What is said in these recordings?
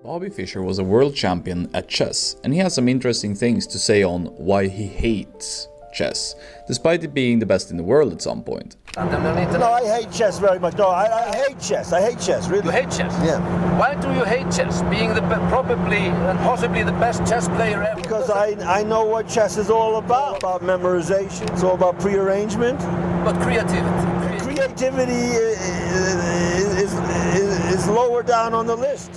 Bobby Fischer was a world champion at chess, and he has some interesting things to say on why he hates chess, despite it being the best in the world at some point. No, I hate chess very much. No, I hate chess. I hate chess, really. You hate chess? Yeah. Why do you hate chess, being probably and possibly the best chess player ever? Because I know what chess is all about memorization. It's all about prearrangement. But creativity? Creativity is lower down on the list.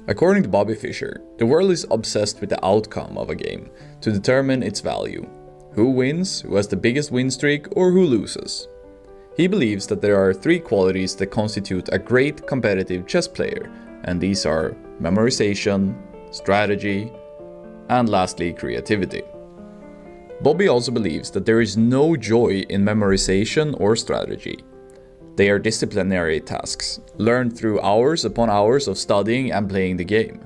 According to Bobby Fischer, the world is obsessed with the outcome of a game to determine its value. Who wins, who has the biggest win streak, or who loses. He believes that there are three qualities that constitute a great competitive chess player, and these are memorization, strategy, and lastly, creativity. Bobby also believes that there is no joy in memorization or strategy. They are disciplinary tasks, learned through hours upon hours of studying and playing the game.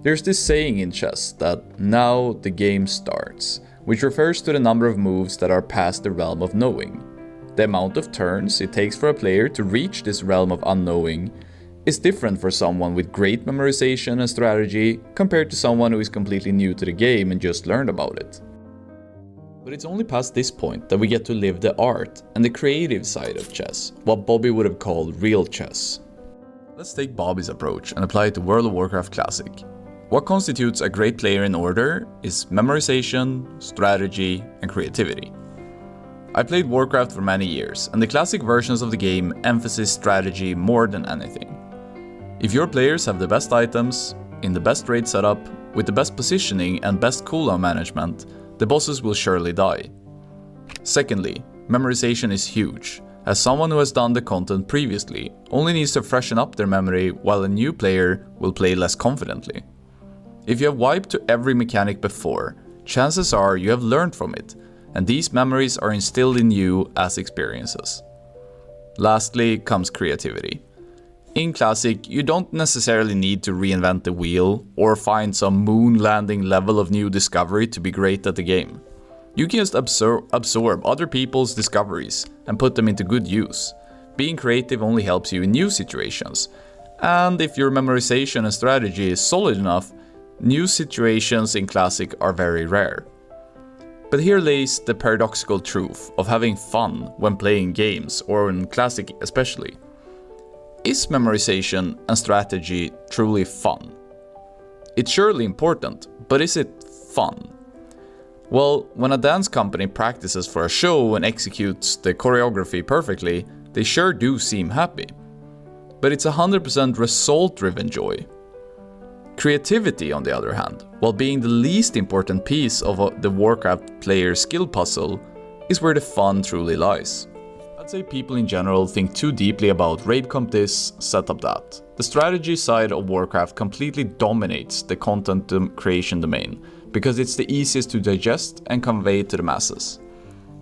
There's this saying in chess that now the game starts, which refers to the number of moves that are past the realm of knowing. The amount of turns it takes for a player to reach this realm of unknowing is different for someone with great memorization and strategy compared to someone who is completely new to the game and just learned about it. But it's only past this point that we get to live the art and the creative side of chess, what Bobby would have called real chess. Let's take Bobby's approach and apply it to World of Warcraft Classic. What constitutes a great player in order is memorization, strategy, and creativity. I played Warcraft for many years, and the classic versions of the game emphasize strategy more than anything. If your players have the best items, in the best raid setup, with the best positioning and best cooldown management, the bosses will surely die. Secondly, memorization is huge, as someone who has done the content previously only needs to freshen up their memory while a new player will play less confidently. If you have wiped to every mechanic before, chances are you have learned from it, and these memories are instilled in you as experiences. Lastly comes creativity. In Classic, you don't necessarily need to reinvent the wheel or find some moon landing level of new discovery to be great at the game. You can just absorb other people's discoveries and put them into good use. Being creative only helps you in new situations, and if your memorization and strategy is solid enough, new situations in Classic are very rare. But here lays the paradoxical truth of having fun when playing games, or in Classic especially. Is memorization and strategy truly fun? It's surely important, but is it fun? Well, when a dance company practices for a show and executes the choreography perfectly, they sure do seem happy. But it's 100% result-driven joy. Creativity, on the other hand, while being the least important piece of the Warcraft player's skill puzzle, is where the fun truly lies. I'd say people in general think too deeply about raid comp this, setup that. The strategy side of Warcraft completely dominates the content creation domain, because it's the easiest to digest and convey to the masses.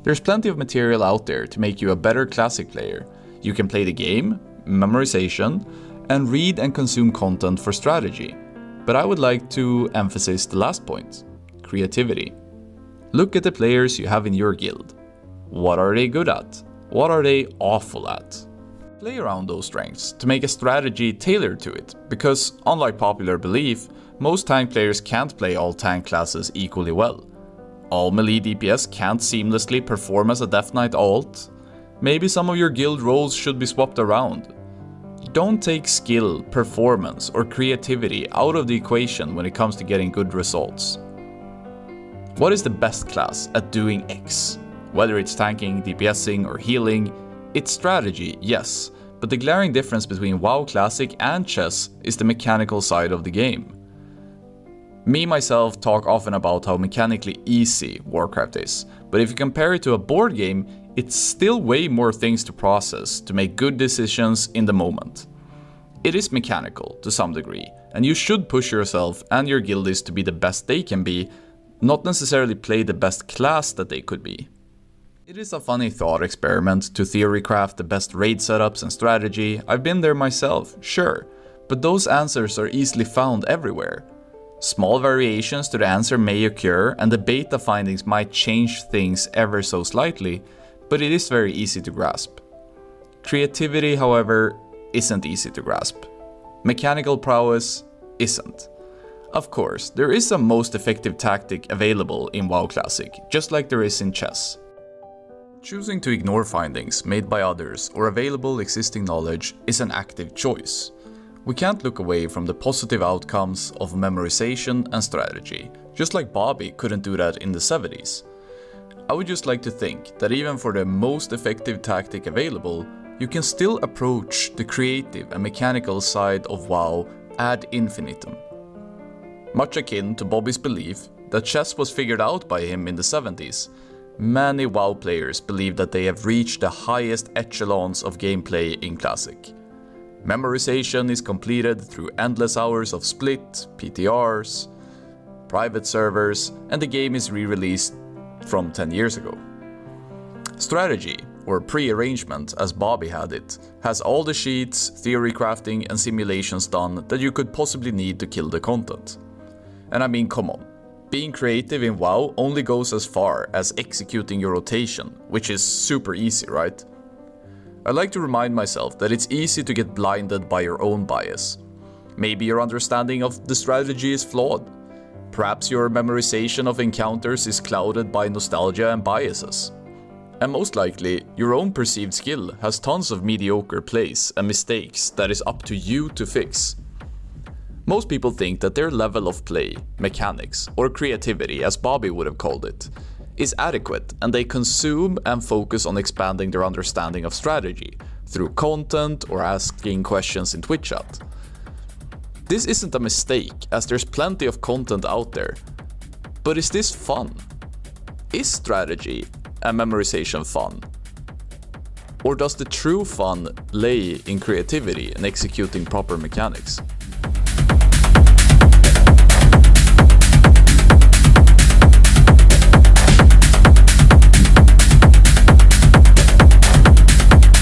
There's plenty of material out there to make you a better Classic player. You can play the game, memorization, and read and consume content for strategy. But I would like to emphasize the last point, creativity. Look at the players you have in your guild. What are they good at? What are they awful at? Play around those strengths to make a strategy tailored to it, because unlike popular belief, most tank players can't play all tank classes equally well. All melee DPS can't seamlessly perform as a Death Knight alt. Maybe some of your guild roles should be swapped around. Don't take skill, performance, or creativity out of the equation when it comes to getting good results. What is the best class at doing X? Whether it's tanking, DPSing, or healing, it's strategy, yes, but the glaring difference between WoW Classic and chess is the mechanical side of the game. Me myself talk often about how mechanically easy Warcraft is, but if you compare it to a board game, it's still way more things to process to make good decisions in the moment. It is mechanical to some degree, and you should push yourself and your guildies to be the best they can be, not necessarily play the best class that they could be. It is a funny thought experiment to theorycraft the best raid setups and strategy. I've been there myself, sure, but those answers are easily found everywhere. Small variations to the answer may occur, and the beta findings might change things ever so slightly, but it is very easy to grasp. Creativity, however, isn't easy to grasp. Mechanical prowess isn't. Of course, there is a most effective tactic available in WoW Classic, just like there is in chess. Choosing to ignore findings made by others or available existing knowledge is an active choice. We can't look away from the positive outcomes of memorization and strategy, just like Bobby couldn't do that in the 70s. I would just like to think that even for the most effective tactic available, you can still approach the creative and mechanical side of WoW ad infinitum. Much akin to Bobby's belief that chess was figured out by him in the 70s, many WoW players believe that they have reached the highest echelons of gameplay in Classic. Memorization is completed through endless hours of split, PTRs, private servers, and the game is re-released from 10 years ago. Strategy, or pre-arrangement as Bobby had it, has all the sheets, theory crafting and simulations done that you could possibly need to kill the content. And I mean, come on. Being creative in WoW only goes as far as executing your rotation, which is super easy, right? I like to remind myself that it's easy to get blinded by your own bias. Maybe your understanding of the strategy is flawed. Perhaps your memorization of encounters is clouded by nostalgia and biases. And most likely, your own perceived skill has tons of mediocre plays and mistakes that is up to you to fix. Most people think that their level of play, mechanics, or creativity, as Bobby would have called it, is adequate, and they consume and focus on expanding their understanding of strategy through content or asking questions in Twitch chat. This isn't a mistake, as there's plenty of content out there. But is this fun? Is strategy and memorization fun? Or does the true fun lay in creativity and executing proper mechanics?